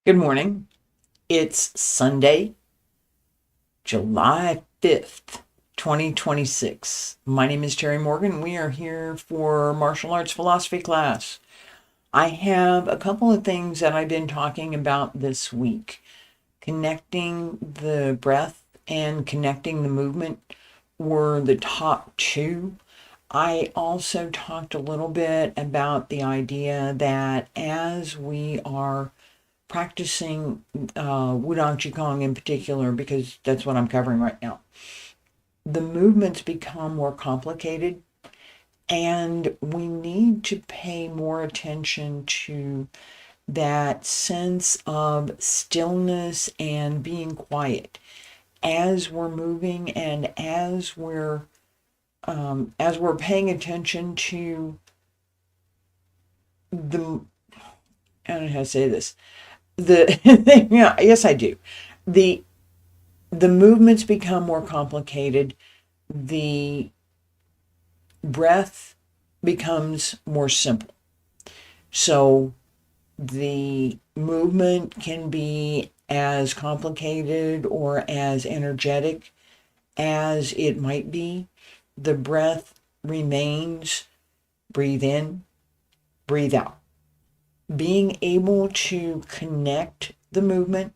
Good morning. It's Sunday, July 5th, 2026. My name is Terry Morgan. We are here for martial arts philosophy class. I have a couple of things that I've been talking about this week. Connecting the breath and connecting the movement were the top two. I also talked a little bit about the idea that as we are practicing Wudang Qigong in particular, because that's what I'm covering right now, the movements become more complicated, and we need to pay more attention to that sense of stillness and being quiet as we're moving, and as we're paying attention to the, I don't know how to say this, yeah, yes, I do. The the movements become more complicated. The breath becomes more simple. So the movement can be as complicated or as energetic as it might be. The breath remains breathe in, breathe out. Being able to connect the movement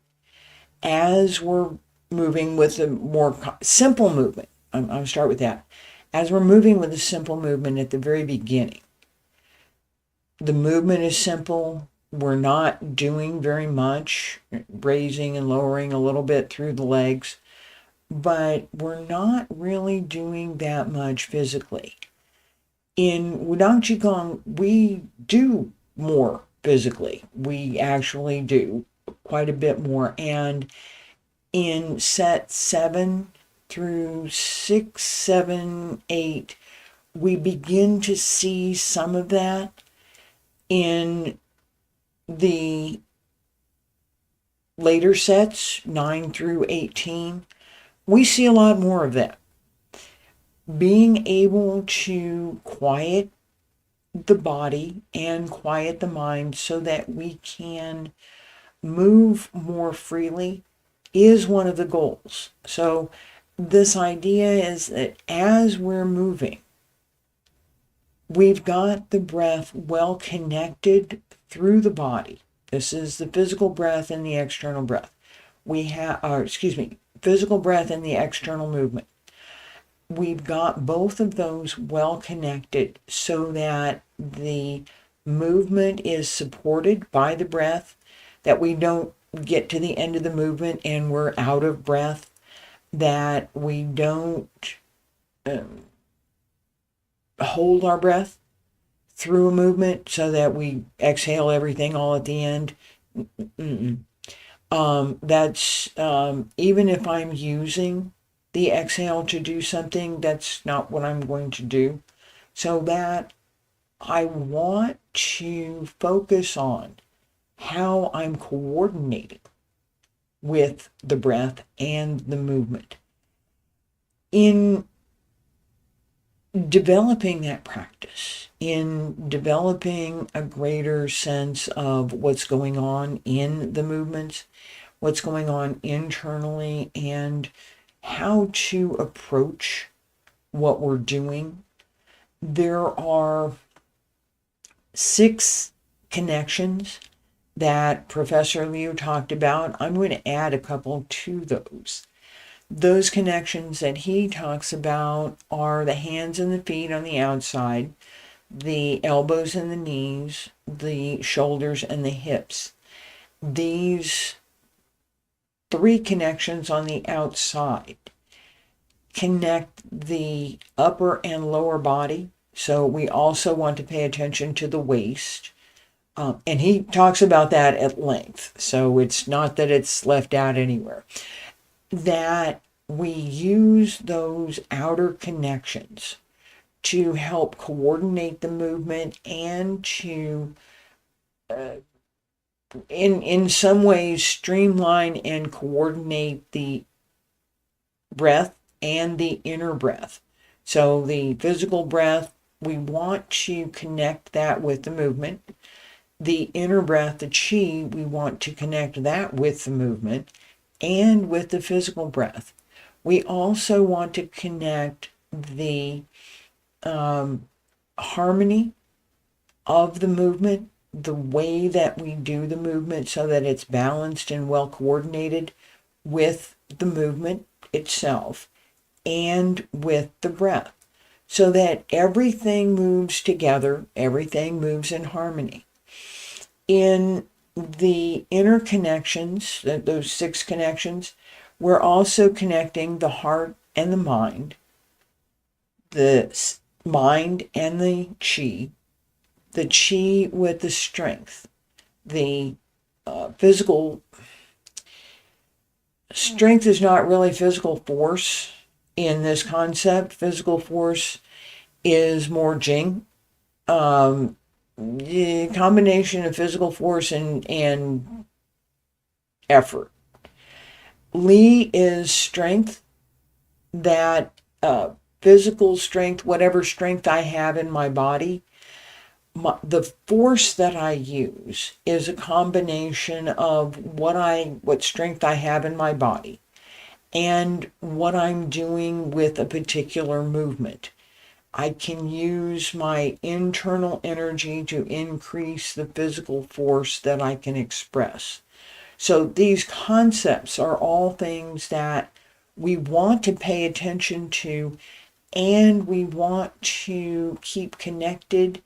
as we're moving with a more simple movement. I'll start with that. As we're moving with a simple movement at the very beginning, the movement is simple. We're not doing very much, raising and lowering a little bit through the legs, but we're not really doing that much physically. In Wudang Qigong, we do more physically. We actually do quite a bit more. And in set 7 through 6, 7, 8, we begin to see some of that. In the later sets, 9 through 18, we see a lot more of that. Being able to quiet the body and quiet the mind so that we can move more freely is one of the goals. So this idea is that as we're moving, we've got the breath well connected through the body. This is the physical breath and the external breath. We have, physical breath and the external movement. We've got both of those well connected so that the movement is supported by the breath, that we don't get to the end of the movement and we're out of breath, that we don't hold our breath through a movement so that we exhale everything all at the end. That's even if I'm using the exhale to do something, that's not what I'm going to do. So that I want to focus on how I'm coordinating with the breath and the movement. In developing that practice, in developing a greater sense of what's going on in the movements, what's going on internally, and how to approach what we're doing, there are 6 connections that Professor Liu talked about. I'm going to add a couple to those. Those connections that he talks about are the hands and the feet on the outside, the elbows and the knees, the shoulders and the hips. These 3 connections on the outside connect the upper and lower body. So we also want to pay attention to the waist. And he talks about that at length. So it's not that it's left out anywhere. That we use those outer connections to help coordinate the movement and to, in some ways, streamline and coordinate the breath and the inner breath. So the physical breath, we want to connect that with the movement. The inner breath, the chi, we want to connect that with the movement and with the physical breath. We also want to connect the harmony of the movement, the way that we do the movement so that it's balanced and well coordinated with the movement itself and with the breath, so that everything moves together, everything moves in harmony. In the inner connections, those 6 connections, we're also connecting the heart and the mind and the chi with the strength. The physical strength is not really physical force in this concept. Physical force is more Jing. The combination of physical force and effort. Li is strength, that physical strength, whatever strength I have in my body. The force that I use is a combination of what strength I have in my body and what I'm doing with a particular movement. I can use my internal energy to increase the physical force that I can express. So these concepts are all things that we want to pay attention to, and we want to keep connected,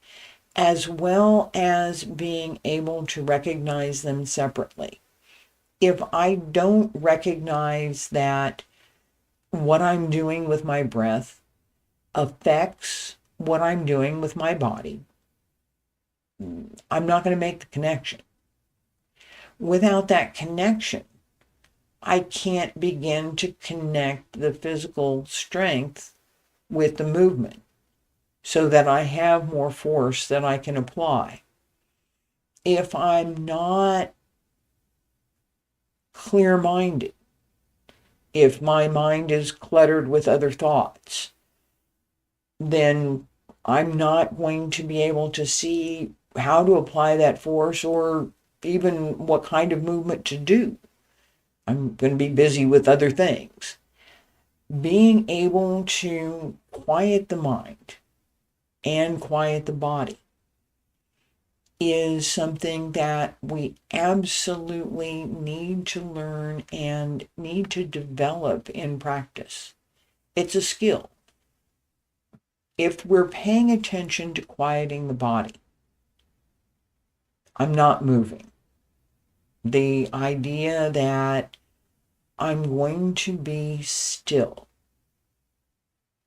as well as being able to recognize them separately. If I don't recognize that what I'm doing with my breath affects what I'm doing with my body, I'm not going to make the connection. Without that connection, I can't begin to connect the physical strength with the movement so that I have more force that I can apply. If I'm not clear-minded, if my mind is cluttered with other thoughts, then I'm not going to be able to see how to apply that force or even what kind of movement to do. I'm going to be busy with other things. Being able to quiet the mind and quiet the body is something that we absolutely need to learn and need to develop in practice. It's a skill. If we're paying attention to quieting the body, I'm not moving. The idea that I'm going to be still,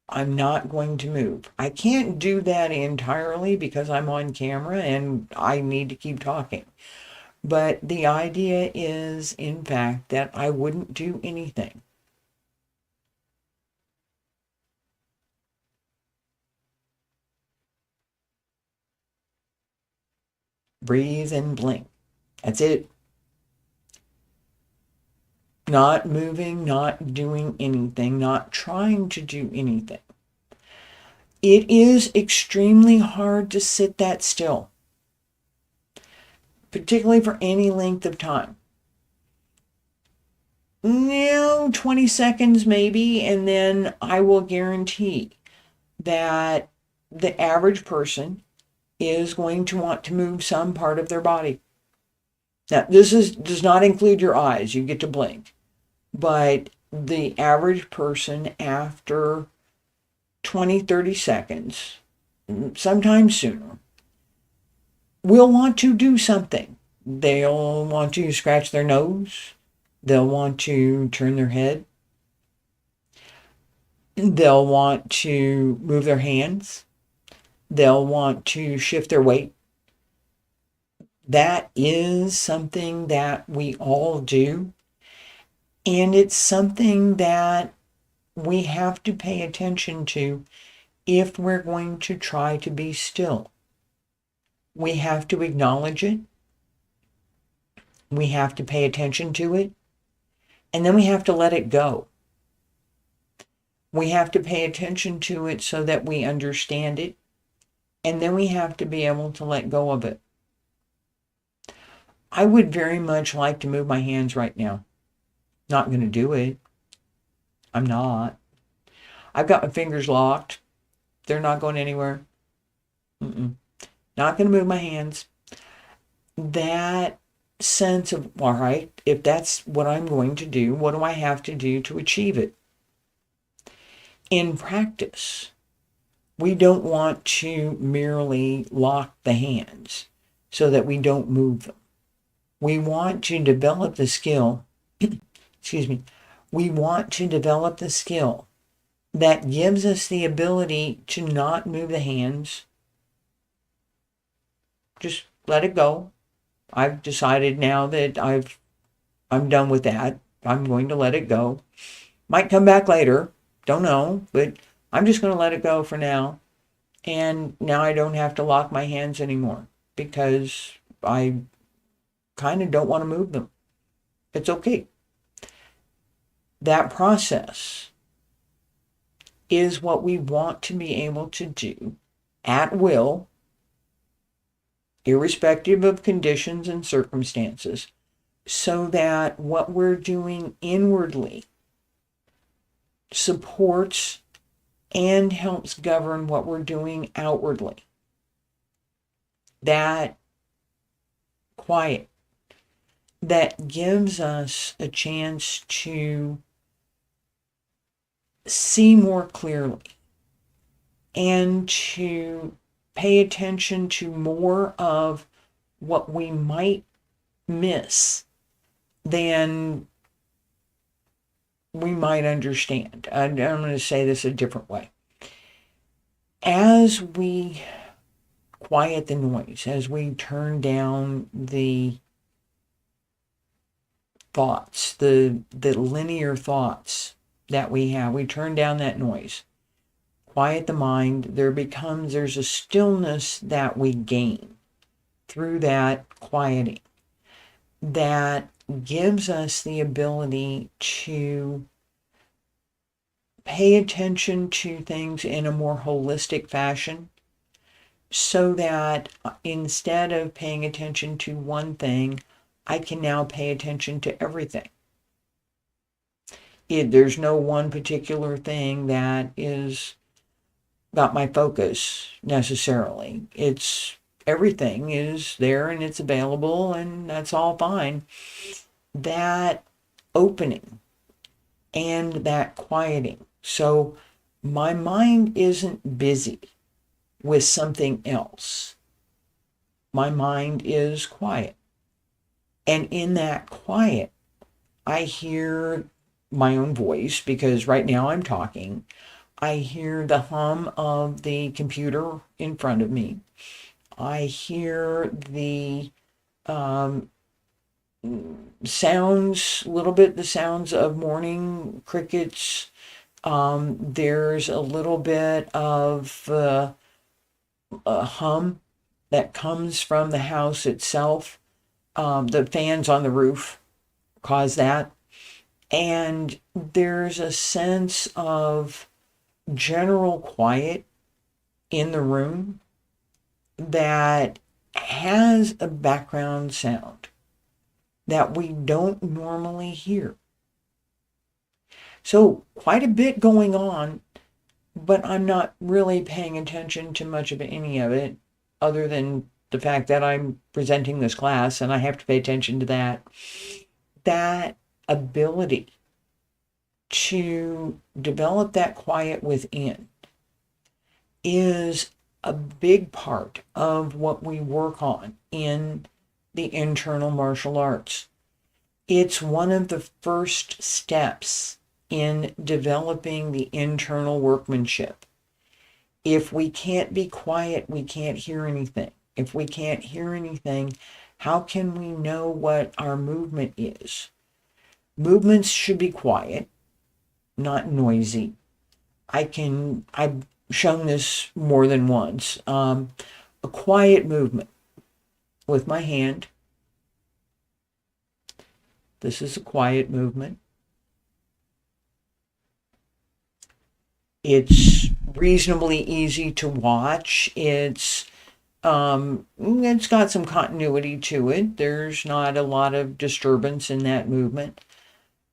I'm not going to move. I can't do that entirely because I'm on camera and I need to keep talking. But the idea is, in fact, that I wouldn't do anything. Breathe and blink. That's it. Not moving, not doing anything, not trying to do anything. It is extremely hard to sit that still, particularly for any length of time. 20 seconds maybe, and then I will guarantee that the average person is going to want to move some part of their body. Now, this does not include your eyes. You get to blink. But the average person, after 20, 30 seconds, sometimes sooner, will want to do something. They'll want to scratch their nose. They'll want to turn their head. They'll want to move their hands. They'll want to shift their weight. That is something that we all do. And it's something that we have to pay attention to if we're going to try to be still. We have to acknowledge it. We have to pay attention to it. And then we have to let it go. We have to pay attention to it so that we understand it. And then we have to be able to let go of it. I would very much like to move my hands right now. Not going to do it. I'm not. I've got my fingers locked. They're not going anywhere. Mm-mm. Not going to move my hands. That sense of, all right, if that's what I'm going to do, what do I have to do to achieve it? In practice, we don't want to merely lock the hands so that we don't move them. We want to develop the skill, excuse me, we want to develop the skill that gives us the ability to not move the hands. Just let it go. I've decided now that I'm done with that. I'm going to let it go. Might come back later. Don't know, but I'm just going to let it go for now. And now I don't have to lock my hands anymore because I kind of don't want to move them. It's okay. That process is what we want to be able to do at will, irrespective of conditions and circumstances, so that what we're doing inwardly supports and helps govern what we're doing outwardly. That quiet, that gives us a chance to see more clearly and to pay attention to more of what we might miss than we might understand. I'm going to say this a different way. As we quiet the noise, as we turn down the thoughts, the linear thoughts that we have, we turn down that noise, quiet the mind, there's a stillness that we gain through that quieting that gives us the ability to pay attention to things in a more holistic fashion, so that instead of paying attention to one thing, I can now pay attention to everything. There's no one particular thing that is got my focus necessarily. It's everything is there and it's available and that's all fine. That opening and that quieting. So my mind isn't busy with something else. My mind is quiet. And in that quiet, I hear my own voice, because right now I'm talking. I hear the hum of the computer in front of me. I hear the sounds, a little bit the sounds of morning crickets. There's a little bit of a hum that comes from the house itself. The fans on the roof cause that. And there's a sense of general quiet in the room that has a background sound that we don't normally hear. So quite a bit going on, but I'm not really paying attention to much of any of it, other than the fact that I'm presenting this class and I have to pay attention to that. That ability to develop that quiet within is a big part of what we work on in the internal martial arts. It's one of the first steps in developing the internal workmanship. If we can't be quiet, we can't hear anything. If we can't hear anything, how can we know what our movement is? Movements should be quiet, not noisy. I've shown this more than once. A quiet movement with my hand. This is a quiet movement. It's reasonably easy to watch. It's It's got some continuity to it. There's not a lot of disturbance in that movement.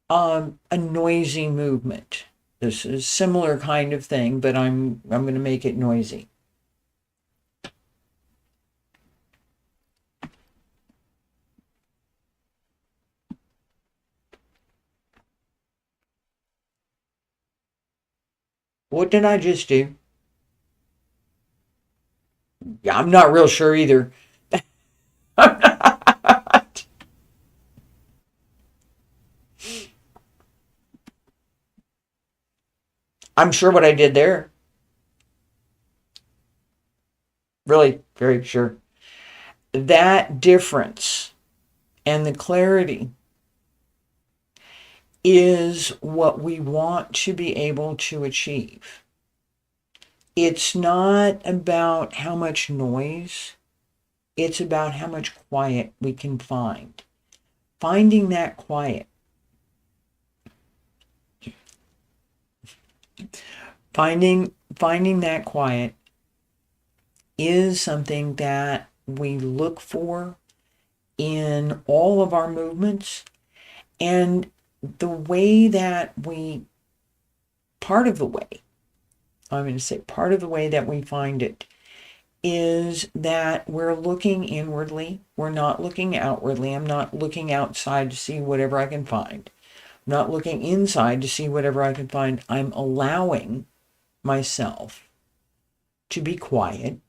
A noisy movement. This is a similar kind of thing, but I'm going to make it noisy. What did I just do? Yeah, I'm not real sure either. I'm sure what I did there. Really, very sure. That difference and the clarity is what we want to be able to achieve. It's not about how much noise, it's about how much quiet we can find. Finding that quiet. Finding that quiet is something that we look for in all of our movements, and the way that part of the way that we find it is that we're looking inwardly. We're not looking outwardly. I'm not looking outside to see whatever I can find. I'm not looking inside to see whatever I can find. I'm allowing myself to be quiet,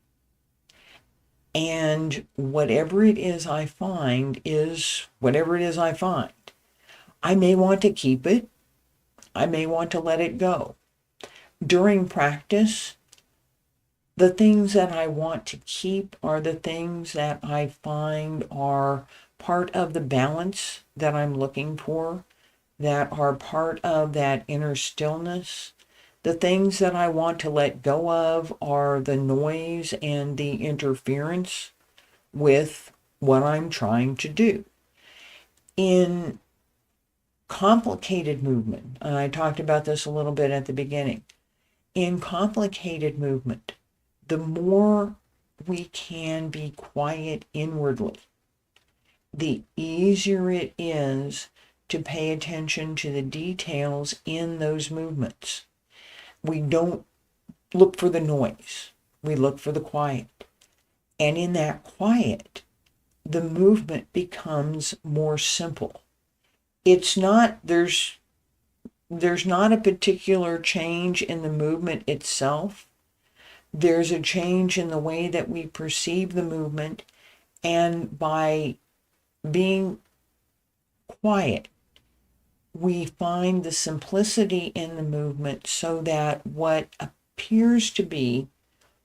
and whatever it is I find is whatever it is I find. I may want to keep it. I may want to let it go. During practice, the things that I want to keep are the things that I find are part of the balance that I'm looking for, that are part of that inner stillness. The things that I want to let go of are the noise and the interference with what I'm trying to do. In complicated movement, and I talked about this a little bit at the beginning, in complicated movement, the more we can be quiet inwardly, the easier it is to pay attention to the details in those movements. We don't look for the noise. We look for the quiet. And in that quiet, the movement becomes more simple. It's not, there's not a particular change in the movement itself. There's a change in the way that we perceive the movement, and by being quiet, we find the simplicity in the movement so that what appears to be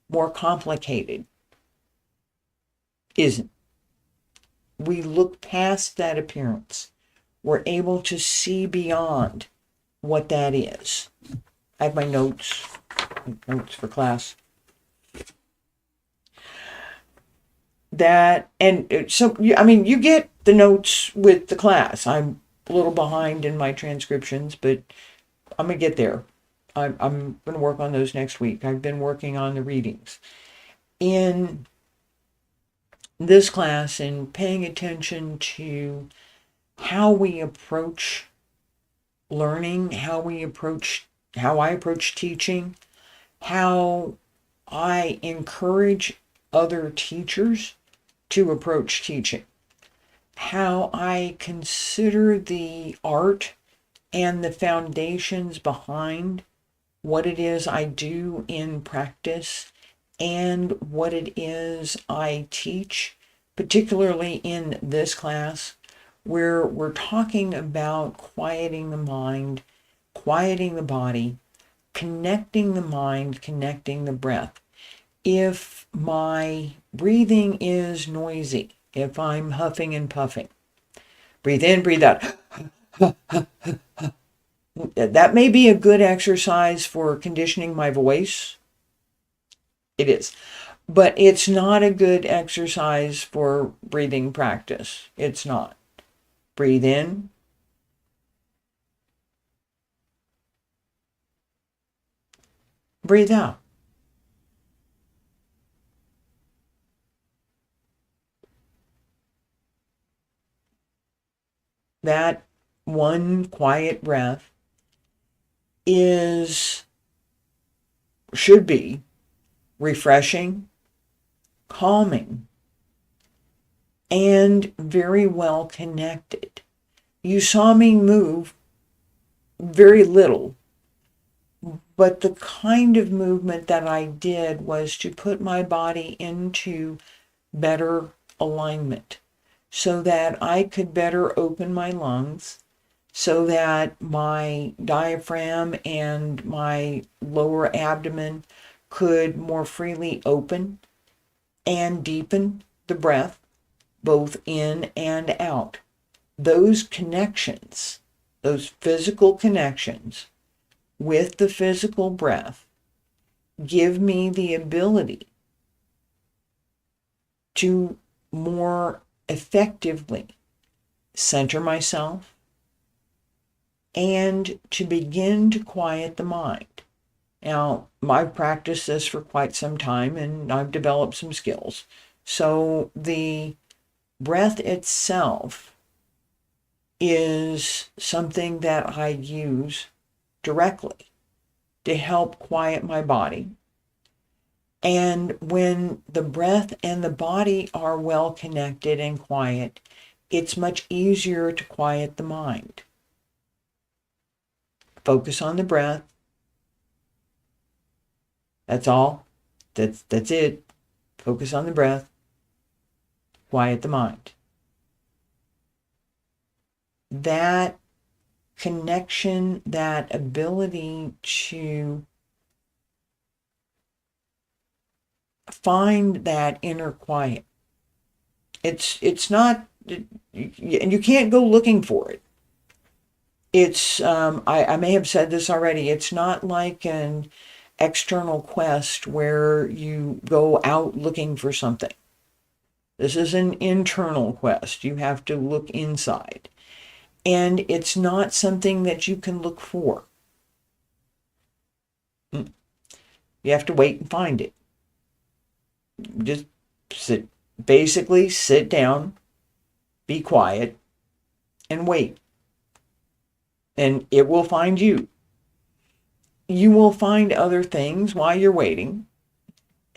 more complicated isn't. We look past that appearance. We're able to see beyond what that is. I have my notes for class. That, and so, I mean, you get the notes with the class. I'm a little behind in my transcriptions, but I'm going to get there. I'm going to work on those next week. I've been working on the readings. In this class, and paying attention to how we approach learning, how I approach teaching, how I encourage other teachers to approach teaching, how I consider the art and the foundations behind what it is I do in practice and what it is I teach, particularly in this class, where we're talking about quieting the mind, quieting the body, connecting the mind, connecting the breath. If my breathing is noisy, if I'm huffing and puffing, breathe in, breathe out. That may be a good exercise for conditioning my voice. It is. But it's not a good exercise for breathing practice. It's not. Breathe in. Breathe out. that one quiet breath should be refreshing, calming, and very well connected. You saw me move very little, but the kind of movement that I did was to put my body into better alignment so that I could better open my lungs, so that my diaphragm and my lower abdomen could more freely open and deepen the breath, both in and out. Those connections, those physical connections with the physical breath, give me the ability to more effectively center myself and to begin to quiet the mind. Now, I've practiced this for quite some time and I've developed some skills. So the breath itself is something that I use directly to help quiet my body. And when the breath and the body are well connected and quiet, it's much easier to quiet the mind. Focus on the breath. That's all. That's it. Focus on the breath. Quiet the mind. That connection, that ability to find that inner quiet. It's not, and you can't go looking for it. It's, I may have said this already, it's not like an external quest where you go out looking for something. This is an internal quest. You have to look inside. And it's not something that you can look for. You have to wait and find it. Just basically sit down, be quiet, and wait. And it will find you. You will find other things while you're waiting.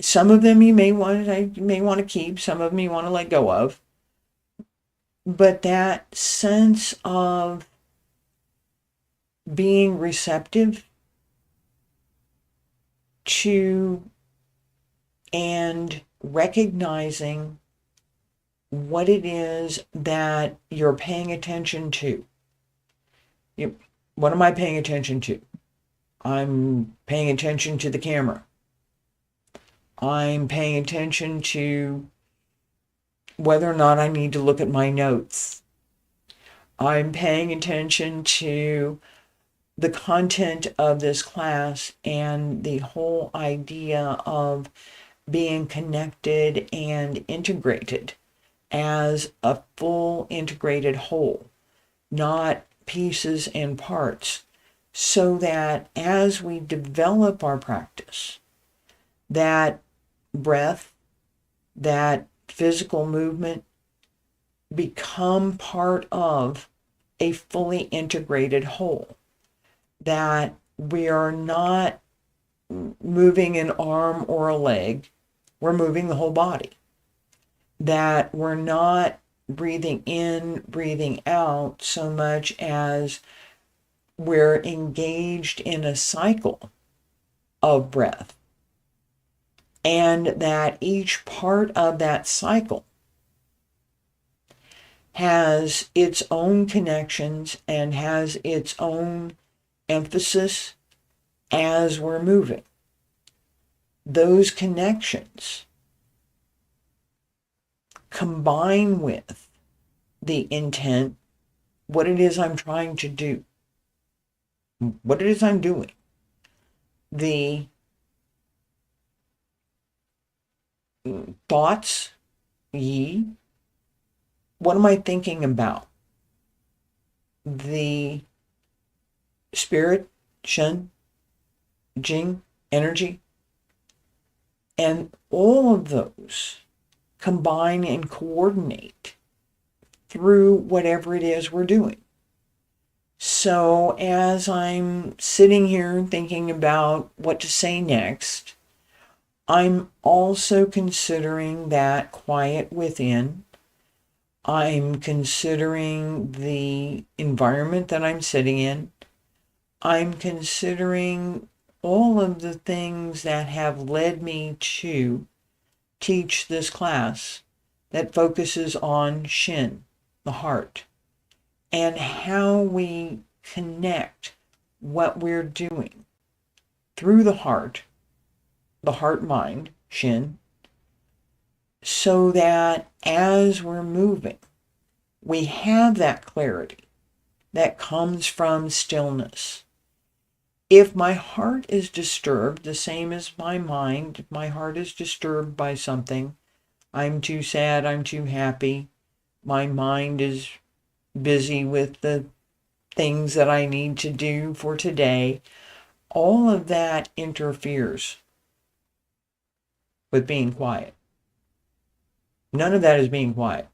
Some of them you may want to keep, some of them you want to let go of. But that sense of being receptive to and recognizing what it is that you're paying attention to. What am I paying attention to? I'm paying attention to the camera. I'm paying attention to whether or not I need to look at my notes. I'm paying attention to the content of this class and the whole idea of being connected and integrated as a full integrated whole, not pieces and parts, so that as we develop our practice, that breath, that physical movement become part of a fully integrated whole, that we are not moving an arm or a leg, we're moving the whole body, that we're not breathing in, breathing out so much as we're engaged in a cycle of breath, and that each part of that cycle has its own connections and has its own emphasis as we're moving. Those connections combine with the intent, what it is I'm trying to do, what it is I'm doing, the thoughts, what am I thinking about? The spirit, shen, jing, energy, and all of those combine and coordinate through whatever it is we're doing. So as I'm sitting here thinking about what to say next, I'm also considering that quiet within. I'm considering the environment that I'm sitting in. I'm considering all of the things that have led me to teach this class that focuses on Shin, the heart, and how we connect what we're doing through the heart mind, Shin, so that as we're moving, we have that clarity that comes from stillness. If my heart is disturbed, the same as my mind, if my heart is disturbed by something, I'm too sad, I'm too happy, my mind is busy with the things that I need to do for today, all of that interferes with being quiet. None of that is being quiet.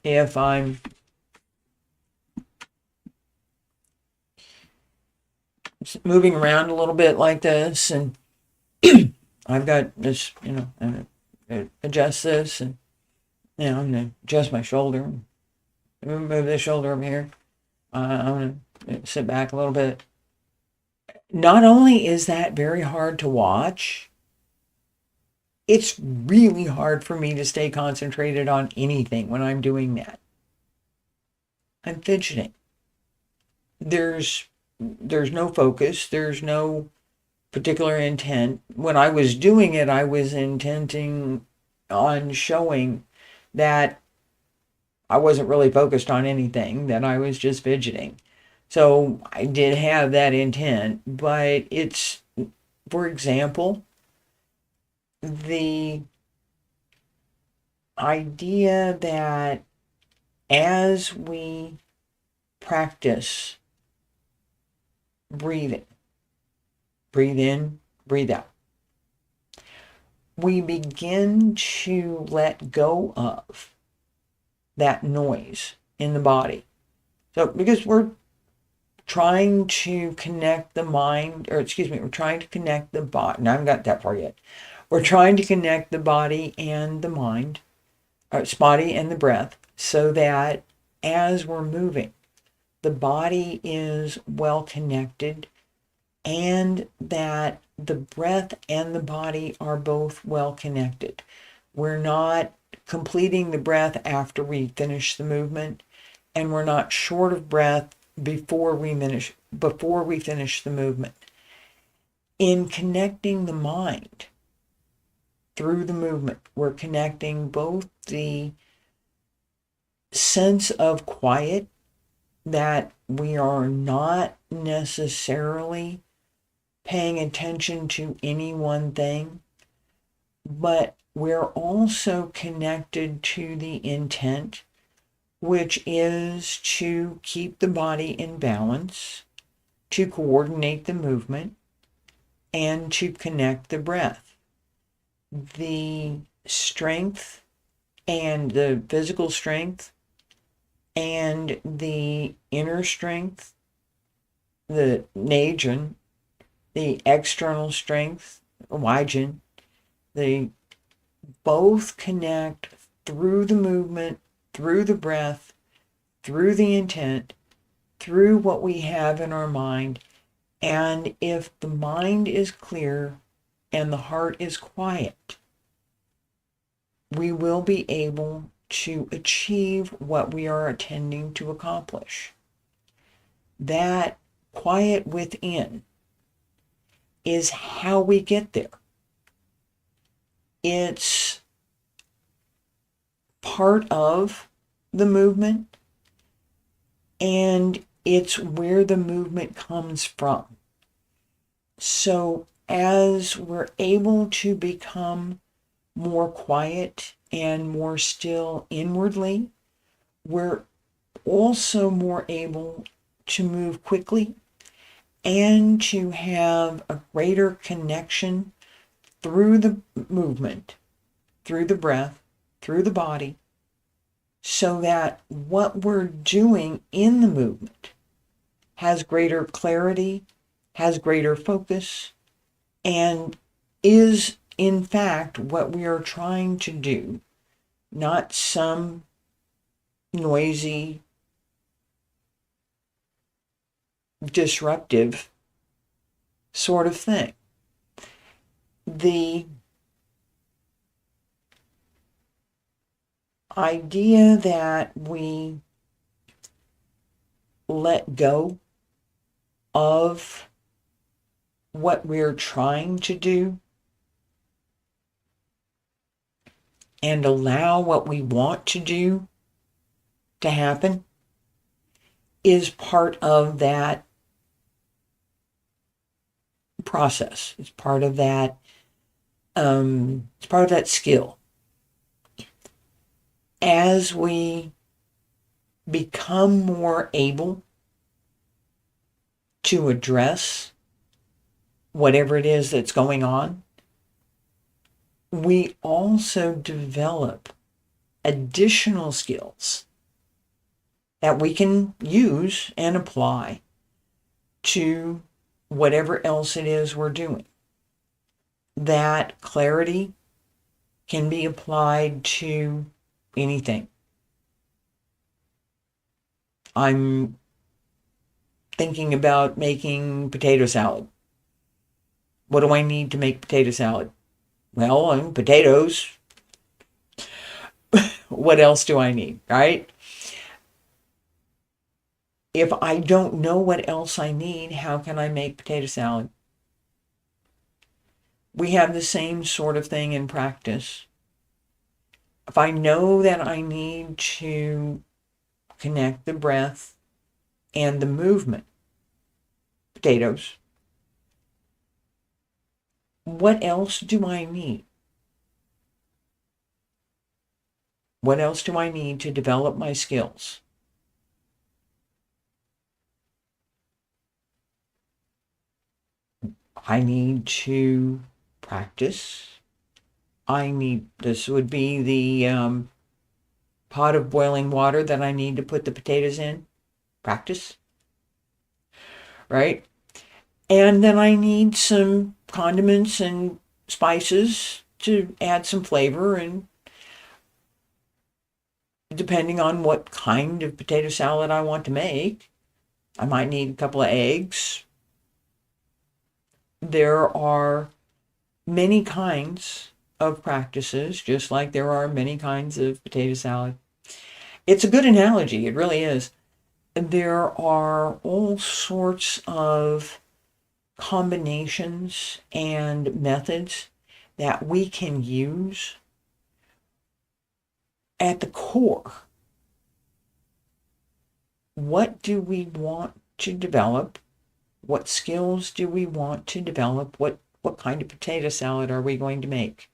If I'm moving around a little bit like this, and I've got this, I'm gonna adjust this, and I'm gonna adjust my shoulder, move this shoulder over here. I'm gonna sit back a little bit. Not only is that very hard to watch, it's really hard for me to stay concentrated on anything when I'm doing that. I'm fidgeting. There's no focus. There's no particular intent. When I was doing it, I was intending on showing that I wasn't really focused on anything, that I was just fidgeting. So I did have that intent, but it's, for example, the idea that as we practice breathing, breathe in, breathe out, we begin to let go of that noise in the body. So because we're trying to connect the mind, we're trying to connect the body. And I haven't got that far yet. We're trying to connect the body and the mind, body and the breath, so that as we're moving, the body is well connected and that the breath and the body are both well connected. We're not completing the breath after we finish the movement, and we're not short of breath before we finish the movement. In connecting the mind through the movement, we're connecting both the sense of quiet, that we are not necessarily paying attention to any one thing, but we're also connected to the intent, which is to keep the body in balance, to coordinate the movement, and to connect the breath. The strength and the physical strength and the inner strength, the Najin, the external strength, Waijin, they both connect through the movement, through the breath, through the intent, through what we have in our mind. And if the mind is clear and the heart is quiet, we will be able to achieve what we are intending to accomplish. That quiet within is how we get there. It's part of the movement, and it's where the movement comes from. So as we're able to become more quiet and more still inwardly, we're also more able to move quickly and to have a greater connection through the movement, through the breath, through the body so that what we're doing in the movement has greater clarity, has greater focus, and is in fact what we are trying to do, not some noisy, disruptive sort of thing. The idea that we let go of what we're trying to do and allow what we want to do to happen is part of that process. It's part of that. It's part of that skill. As we become more able to address whatever it is that's going on, we also develop additional skills that we can use and apply to whatever else it is we're doing. That clarity can be applied to anything. I'm thinking about making potato salad. What do I need to make potato salad? Well, potatoes. What else do I need, right? If I don't know what else I need, how can I make potato salad? We have the same sort of thing in practice. If I know that I need to connect the breath and the movement, potatoes, what else do I need? What else do I need to develop my skills? I need to practice. This would be the pot of boiling water that I need to put the potatoes in. Practice. Right? And then I need some condiments and spices to add some flavor, and depending on what kind of potato salad I want to make, I might need a couple of eggs. There are many kinds of practices, just like there are many kinds of potato salad. It's a good analogy, it really is. There are all sorts of combinations and methods that we can use. At the core, what do we want to develop? What skills do we want to develop? What kind of potato salad are we going to make?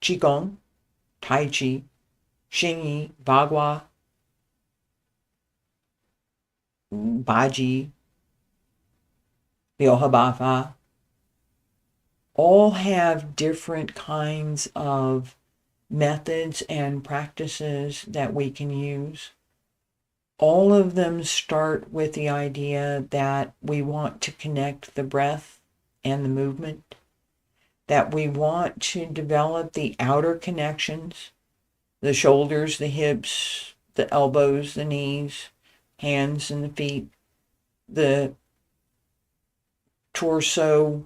Qigong, Tai Chi, Xingyi, Bagua, Baji, Liuhebafa, all have different kinds of methods and practices that we can use. All of them start with the idea that we want to connect the breath and the movement, that we want to develop the outer connections, the shoulders, the hips, the elbows, the knees, hands and the feet, the torso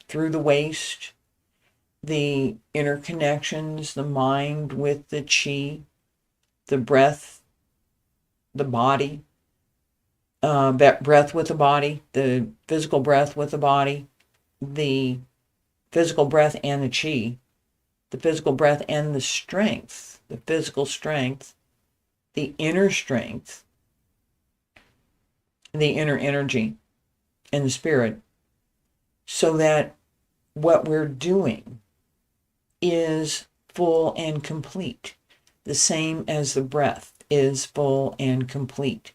through the waist, the interconnections, the mind with the chi, the breath, the body, breath with the body, the physical breath with the body, the physical breath and the chi, the physical breath and the strength, the physical strength, the inner strength, the inner energy, and the spirit, so that what we're doing is full and complete, the same as the breath is full and complete.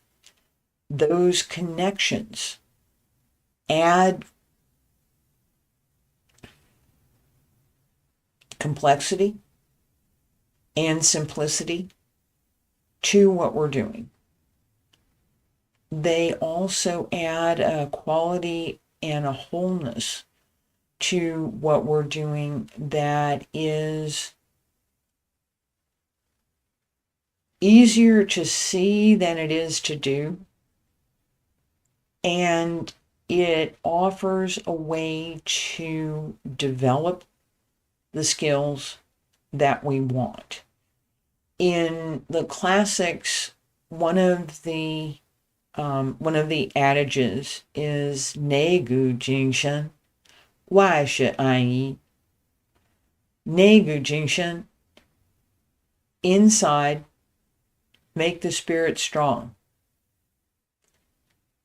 Those connections add complexity and simplicity to what we're doing. They also add a quality and a wholeness to what we're doing that is easier to see than it is to do. And it offers a way to develop the skills that we want. In the classics, one of the adages is 内具精神，外是安逸。内具精神, inside, make the spirit strong.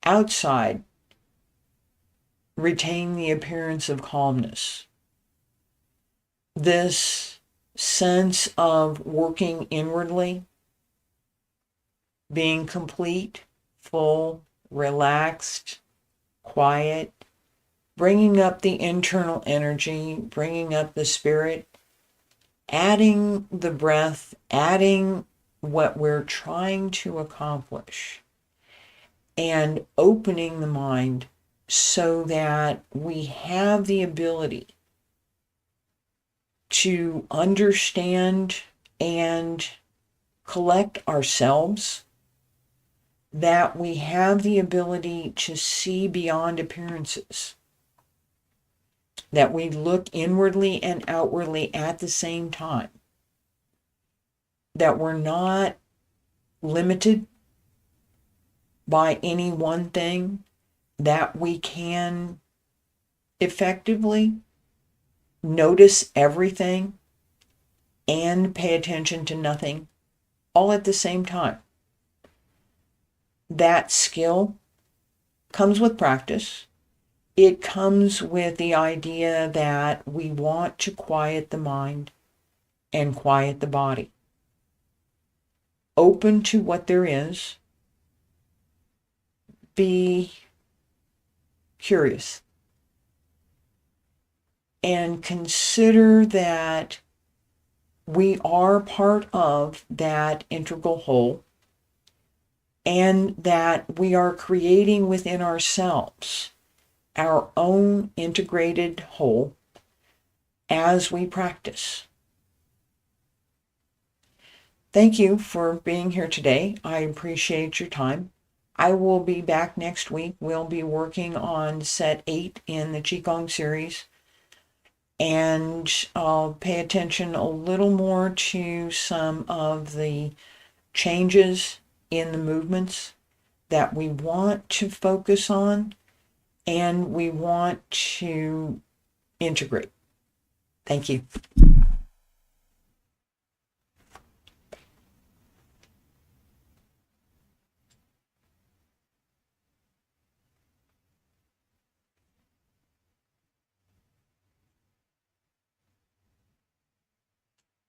Outside, retain the appearance of calmness. This sense of working inwardly, being complete, full, relaxed, quiet, bringing up the internal energy, bringing up the spirit, adding the breath, adding what we're trying to accomplish, and opening the mind so that we have the ability to understand and collect ourselves, that we have the ability to see beyond appearances, that we look inwardly and outwardly at the same time, that we're not limited by any one thing, that we can effectively notice everything and pay attention to nothing all at the same time. That skill comes with practice. It comes with the idea that we want to quiet the mind and quiet the body. Open to what there is. Be curious. And consider that we are part of that integral whole, and that we are creating within ourselves our own integrated whole as we practice. Thank you for being here today. I appreciate your time. I will be back next week. We'll be working on set 8 in the Qigong series, and I'll pay attention a little more to some of the changes in the movements that we want to focus on and we want to integrate. Thank you.